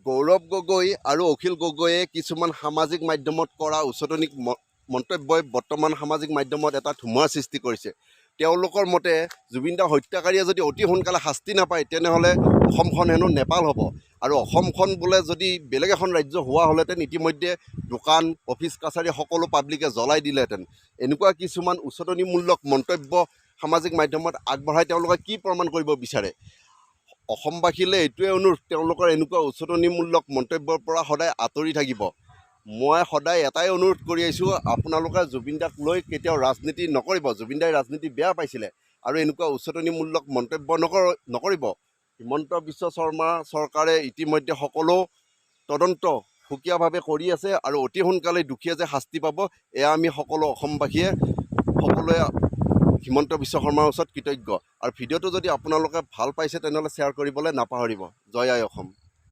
গৌৰৱ গগৈ আৰু অখিল গগৈয়ে কিছুমান সামাজিক মাধ্যমত কৰা উচতনিক মন্তব্যই বৰ্তমান সামাজিক মাধ্যমত এটা ধুমুহাৰ সৃষ্টি কৰিছে। তেওঁলোকৰ মতে জুবিনদাৰ হত্যাকাৰীয়ে যদি অতি সোনকালে শাস্তি নাপায় তেনেহ'লে অসমখন হেনো নেপাল হ'ব, আৰু অসমখন বোলে যদি বেলেগ এখন ৰাজ্য হোৱা হ'লেহেঁতেন ইতিমধ্যে দোকান অফিচ কাছাৰী সকলো পাব্লিকে জ্বলাই দিলেহেঁতেন। এনেকুৱা কিছুমান উচতনিমূলক মন্তব্য সামাজিক মাধ্যমত আগবঢ়াই তেওঁলোকে কি প্ৰমাণ কৰিব বিচাৰে? অসমবাসীলৈ এইটোৱে অনুৰোধ, তেওঁলোকৰ এনেকুৱা উচতনিমূলক মন্তব্যৰ পৰা সদায় আঁতৰি থাকিব। মই সদায় এটাই অনুৰোধ কৰি আহিছোঁ, আপোনালোকে জুবিনদাক লৈ কেতিয়াও ৰাজনীতি নকৰিব। জুবিনদাই ৰাজনীতি বেয়া পাইছিলে আৰু এনেকুৱা উচতনিমূলক মন্তব্য নকৰিব। হিমন্ত বিশ্ব শৰ্মা চৰকাৰে ইতিমধ্যে সকলো তদন্ত সুকীয়াভাৱে কৰি আছে আৰু অতি সোনকালে দোষীয়ে যে শাস্তি পাব, এয়া আমি সকলো অসমবাসীয়ে সকলোৱে হিমন্ত বিশ্ব শৰ্মাৰ ওচৰত কৃতজ্ঞ। আৰু ভিডিঅ'টো যদি আপোনালোকে ভাল পাইছে তেনেহ'লে শ্বেয়াৰ কৰিবলৈ নাপাহৰিব। জয় আই অসম।